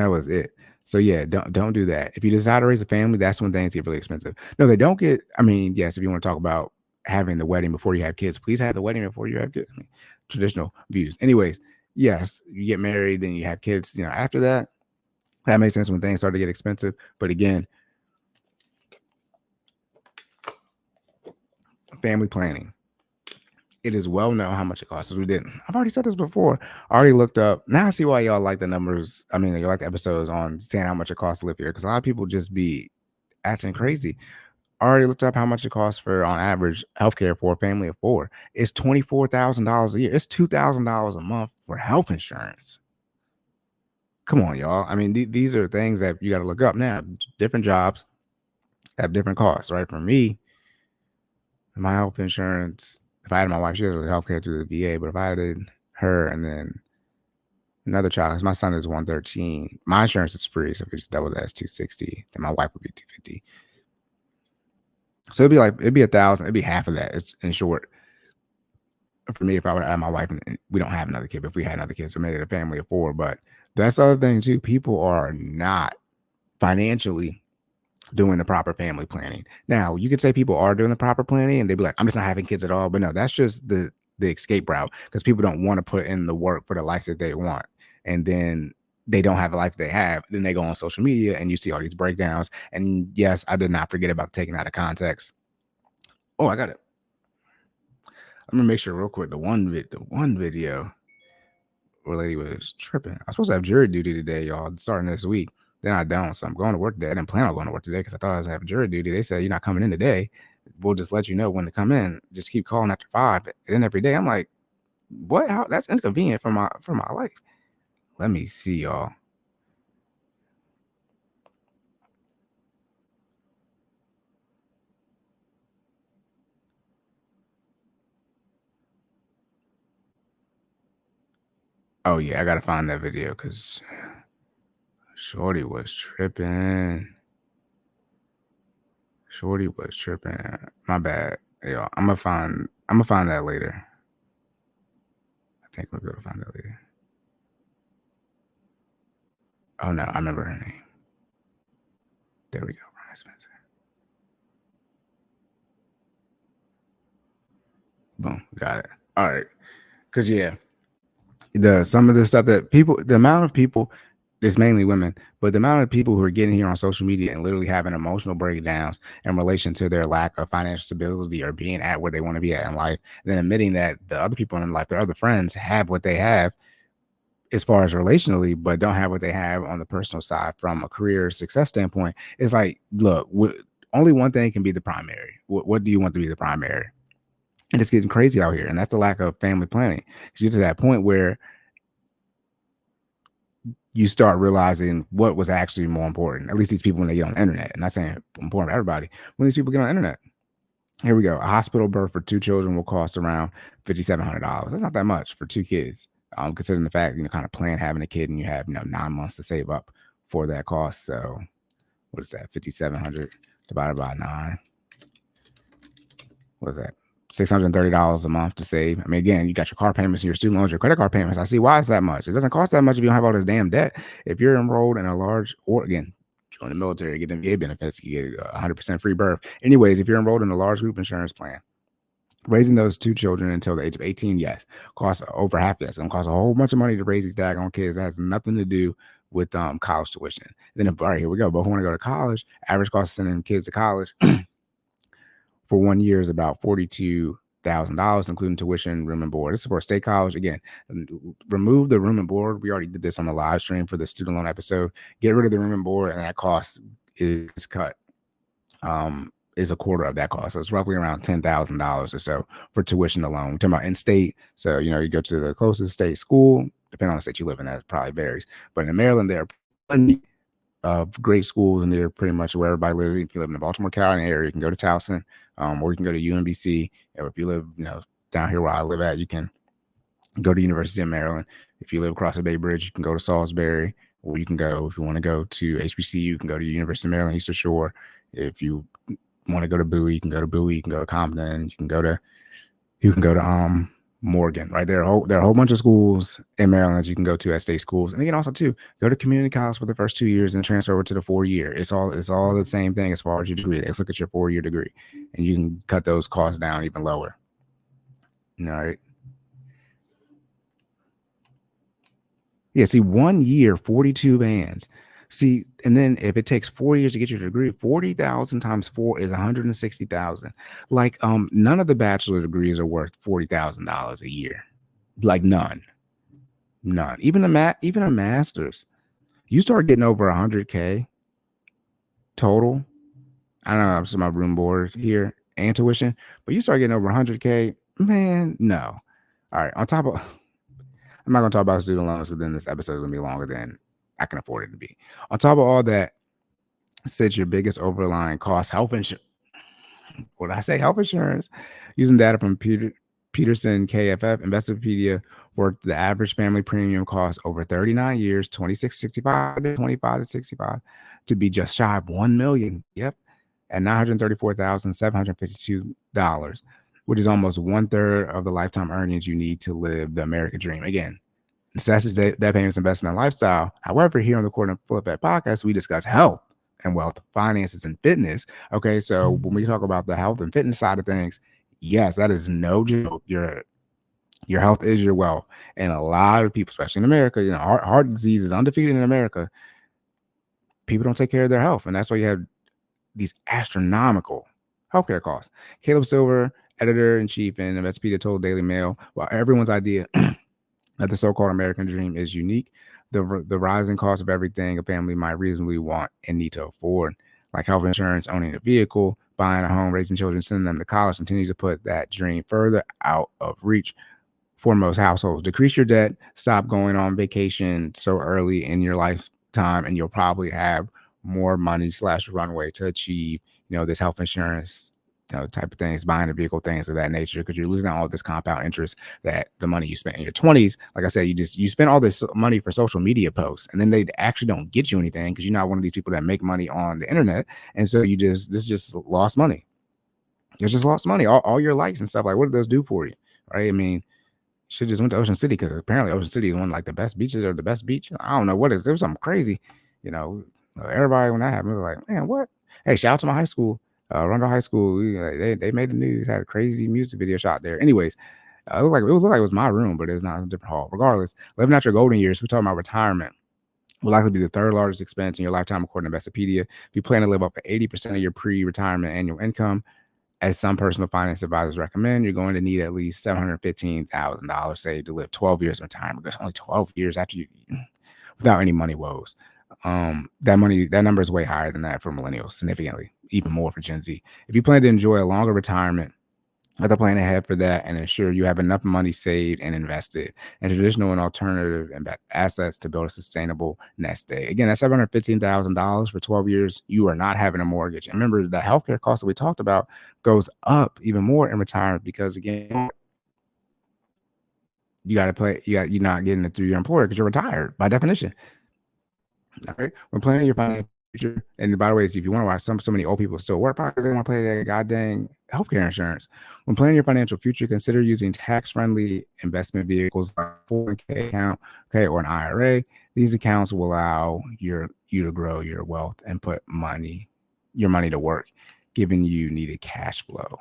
That was it. So yeah, don't do that. If you decide to raise a family, that's when things get really expensive. No, they don't get. I mean, yes, if you want to talk about having the wedding before you have kids, please have the wedding before you have kids. I mean, traditional views. Anyways, yes, you get married, then you have kids. After that, that makes sense when things start to get expensive. But again, family planning. It is well known how much it costs. I've already said this before. I already looked up. Now I see why y'all like the numbers. I mean, you like the episodes on saying how much it costs to live here, because a lot of people just be acting crazy. I already looked up how much it costs for, on average, healthcare for a family of 4. It's $24,000 a year. It's $2,000 a month for health insurance. Come on, y'all. I mean, these are things that you got to look up. Now, different jobs have different costs, right? For me, my health insurance, if I had my wife, she has healthcare through the VA, but if I had her and then another child, because my son is 113, my insurance is free, so if we just double that, it's 260, then my wife would be 250. So it'd be 1,000. It'd be half of that. It's in short. For me, if I would have my wife, and we don't have another kid, but if we had another kid, so made it a family of 4. But that's the other thing too. People are not financially doing the proper family planning. Now, you could say people are doing the proper planning and they'd be like, I'm just not having kids at all. But no, that's just the escape route, because people don't want to put in the work for the life that they want. And then they don't have the life they have. Then they go on social media and you see all these breakdowns. And yes, I did not forget about taking out of context. Oh, I got it. I'm gonna make sure real quick. The one video where lady was tripping. I'm supposed to have jury duty today, y'all, starting this week. Then I don't, so I'm going to work today. I didn't plan on going to work today because I thought I was having jury duty. They said, you're not coming in today. We'll just let you know when to come in. Just keep calling after 5. And then every day, I'm like, what? How? That's inconvenient for my life. Let me see, y'all. Oh yeah, I gotta find that video because Shorty was tripping. My bad. Yo, I'm gonna find that later. I think we'll be able to find that later. Oh no, I remember her name. There we go, Brian Spencer. Boom, got it. All right, because yeah, some of the stuff that the amount of people, it's mainly women, but the amount of people who are getting here on social media and literally having emotional breakdowns in relation to their lack of financial stability or being at where they want to be at in life, and then admitting that the other people in life, their other friends, have what they have as far as relationally, but don't have what they have on the personal side from a career success standpoint. It's like, look, only one thing can be the primary. What do you want to be the primary? And it's getting crazy out here. And that's the lack of family planning. You get to that point where you start realizing what was actually more important. At least these people when they get on the internet. I'm not saying important for everybody. When these people get on the internet, here we go. A hospital birth for 2 children will cost around $5,700. That's not that much for 2 kids. Considering the fact, kind of plan having a kid and you have, 9 months to save up for that cost. So what is that? 5,700 divided by 9. What is that? $630 a month to save. I mean, again, you got your car payments, your student loans, your credit card payments. I see why it's that much. It doesn't cost that much if you don't have all this damn debt. If you're enrolled in a large, or again, join the military, get the VA benefits, you get 100% free birth. Anyways, if you're enrolled in a large group insurance plan, raising those 2 children until the age of 18, yes, costs over half. Yes, it's gonna cost a whole bunch of money to raise these daggone kids. That has nothing to do with college tuition. Then, all right, here we go. But who want to go to college? Average cost of sending kids to college for 1 year is about $42,000, including tuition, room and board. This is for a state college. Again, remove the room and board. We already did this on the live stream for the student loan episode. Get rid of the room and board, and that cost is cut. Is a quarter of that cost. So it's roughly around $10,000 or so for tuition alone. We're talking about in-state. So, you go to the closest state school, depending on the state you live in, that probably varies. But in Maryland, there are plenty of great schools, and they're pretty much where everybody lives. If you live in the Baltimore County area, you can go to Towson, or you can go to UMBC. Or if you live, down here where I live at, you can go to University of Maryland. If you live across the Bay Bridge, you can go to Salisbury, or you can go, if you want to go to HBCU, you can go to University of Maryland, Eastern Shore. If you want to go to Bowie, you can go to Bowie, you can go to Compton, you can go to Morgan, right? There are a whole bunch of schools in Maryland that you can go to as state schools, and you can also too go to community college for the first 2 years and transfer over to the 4 year. It's all the same thing as far as your degree. Let's look at your 4 year degree, and you can cut those costs down even lower. All right. Yeah. See, 1 year, 42 bands. See, and then if it takes 4 years to get your degree, 40,000 times four is 160,000. Like, none of the bachelor degrees are worth $40,000 a year. Like none. None. Even a master's. You start getting over 100K total. I don't know, I'm my room board here and tuition, but you start getting over 100K, man. No. All right. On top of, I'm not gonna talk about student loans, because then this episode is gonna be longer than I can afford it to be. On top of all that, sits your biggest overlying cost, health insurance. What did I say? Health insurance. Using data from Peterson KFF Investopedia, worked the average family premium cost over 39 years, 25 to 65, to be just shy of 1 million. Yep. At $934,752, which is almost 1/3 of the lifetime earnings you need to live the American dream. Again, necessities, that payments, investment, lifestyle. However, here on the Cory and FinallyFit podcast, we discuss health and wealth, finances, and fitness. Okay, so when we talk about the health and fitness side of things, yes, that is no joke. Your health is your wealth, and a lot of people, especially in America, heart disease is undefeated in America. People don't take care of their health, and that's why you have these astronomical healthcare costs. Caleb Silver, editor-in-chief in Investopedia, told Daily Mail, while everyone's idea that the so-called American dream is unique, the rising cost of everything a family might reasonably want and need to afford, like health insurance, owning a vehicle, buying a home, raising children, sending them to college, continues to put that dream further out of reach for most households. Decrease your debt, stop going on vacation so early in your lifetime, and you'll probably have more money / runway to achieve, this health insurance, type of things, buying a vehicle, things of that nature, because you're losing all this compound interest that the money you spent in your 20s. Like I said, you spend all this money for social media posts, and then they actually don't get you anything because you're not one of these people that make money on the internet. And so this just lost money. It's just lost money. All your likes and stuff. Like, what did those do for you? Right? I mean, should just went to Ocean City, because apparently Ocean City is one of like the best beaches, or the best beach. I don't know what it is. There was something crazy. Everybody, when that happened, was like, man, what? Hey, shout out to my high school. Rundle High School. They made the news, had a crazy music video shot there. Anyways, it looked like it was my room, but it's not, a different hall. Regardless, living out your golden years, we're talking about retirement, will likely be the third largest expense in your lifetime, according to Investopedia. If you plan to live up to 80% of your pre-retirement annual income, as some personal finance advisors recommend, you're going to need at least $715,000 saved to live 12 years of retirement. That's only 12 years after you, without any money woes. That number is way higher than that for millennials, significantly, even more for Gen Z. If you plan to enjoy a longer retirement, have a plan ahead for that and ensure you have enough money saved and invested in traditional and alternative assets to build a sustainable nest egg. Again, that's $715,000 for 12 years. You are not having a mortgage. And remember, the healthcare cost that we talked about goes up even more in retirement, because again, you're not getting it through your employer because you're retired by definition. All right. When planning your financial future, and by the way, if you want to watch, so many old people still work because they want to pay that goddamn healthcare insurance. When planning your financial future, consider using tax-friendly investment vehicles like a 401k account, or an IRA. These accounts will allow you to grow your wealth and put your money to work, giving you needed cash flow.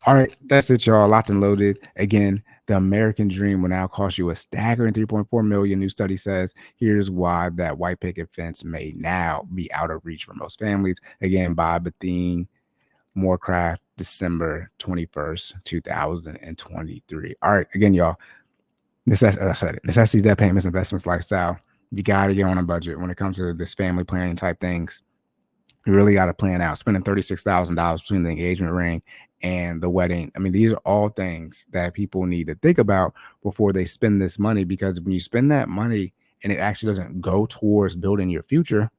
All right, that's it, y'all. Locked and loaded. Again, the American dream will now cost you a staggering $3.4 million. New study says here's why that white picket fence may now be out of reach for most families. Again, by Bethine Moorcraft, December 21st, 2023. All right, again, y'all. Necessities, debt payments, investments, lifestyle. You got to get on a budget when it comes to this family planning type things. You really got to plan out. Spending $36,000 between the engagement ring and the wedding. I mean, these are all things that people need to think about before they spend this money, because when you spend that money and it actually doesn't go towards building your future,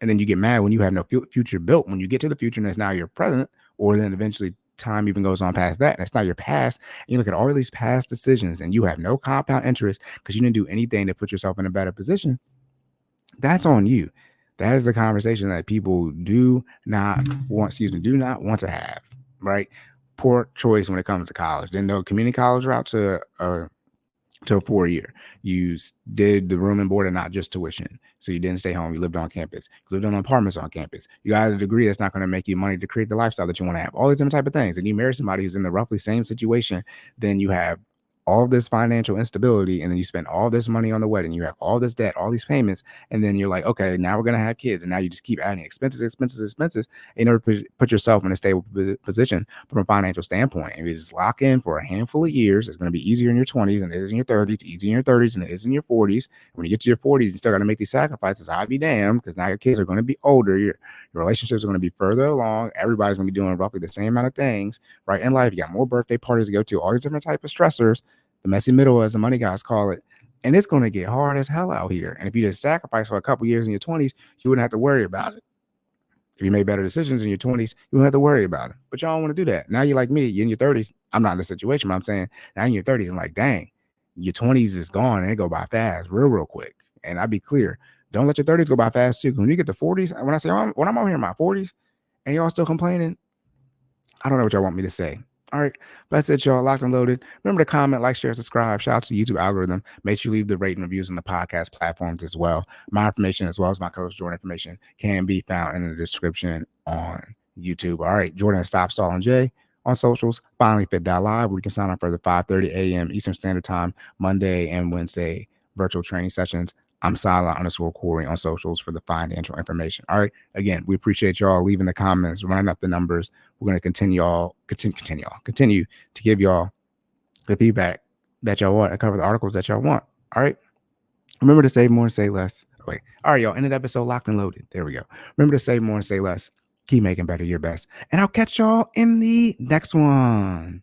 and then you get mad when you have no future built, when you get to the future and it's now your present, or then eventually time even goes on past that and it's not your past, and you look at all of these past decisions and you have no compound interest because you didn't do anything to put yourself in a better position, that's on you. That is the conversation that people do not want to have, right? poor choice when it comes to college. Didn't know community college route to a 4 year. You did the room and board and not just tuition. So you didn't stay home. You lived on campus. You lived on apartments on campus. You got a degree that's not going to make you money to create the lifestyle that you want to have. All these different type of things. And you marry somebody who's in the roughly same situation, then you have all this financial instability, and then you spend all this money on the wedding. You have all this debt, all these payments, and then you're like, okay, now we're gonna have kids, and now you just keep adding expenses in order to put yourself in a stable position from a financial standpoint. And you just lock in for a handful of years. It's gonna be easier in your 20s than it is in your 30s. Easier in your 30s than it is in your 40s. When you get to your 40s, you still got to make these sacrifices. I'd be damned, because now your kids are going to be older. Your relationships are going to be further along. Everybody's going to be doing roughly the same amount of things, right? In life, you got more birthday parties to go to, all these different type of stressors, the messy middle, as the money guys call it. And it's going to get hard as hell out here. And if you just sacrifice for a couple years in your 20s, you wouldn't have to worry about it. If you made better decisions in your 20s, you wouldn't have to worry about it. But y'all don't want to do that. Now you're like me, you're in your 30s. I'm not in this situation, but I'm saying now in your 30s, I'm like, dang, your 20s is gone and it go by fast, real quick. And I'll be clear, don't let your 30s go by fast too. When you get to 40s, when I say when I'm out here in my 40s and y'all still complaining, I don't know what y'all want me to say. All right, that's it, y'all. Locked and loaded. Remember to comment, like, share, subscribe. Shout out to the YouTube algorithm. Make sure you leave the rating reviews on the podcast platforms as well. My information, as well as my coach Jordan information, can be found in the description on YouTube. All right, Jordan Stop Stalling J on socials. FinallyFit.live, where you can sign up for the 5:30 a.m. Eastern Standard Time Monday and Wednesday virtual training sessions. I'm Silent_Cory on socials for the financial information. All right. Again, we appreciate y'all leaving the comments, running up the numbers. We're going to continue to give y'all the feedback that y'all want and cover the articles that y'all want. All right. Remember to save more and say less. Wait. All right, y'all. End of the episode, locked and loaded. There we go. Remember to save more and say less. Keep making better your best. And I'll catch y'all in the next one.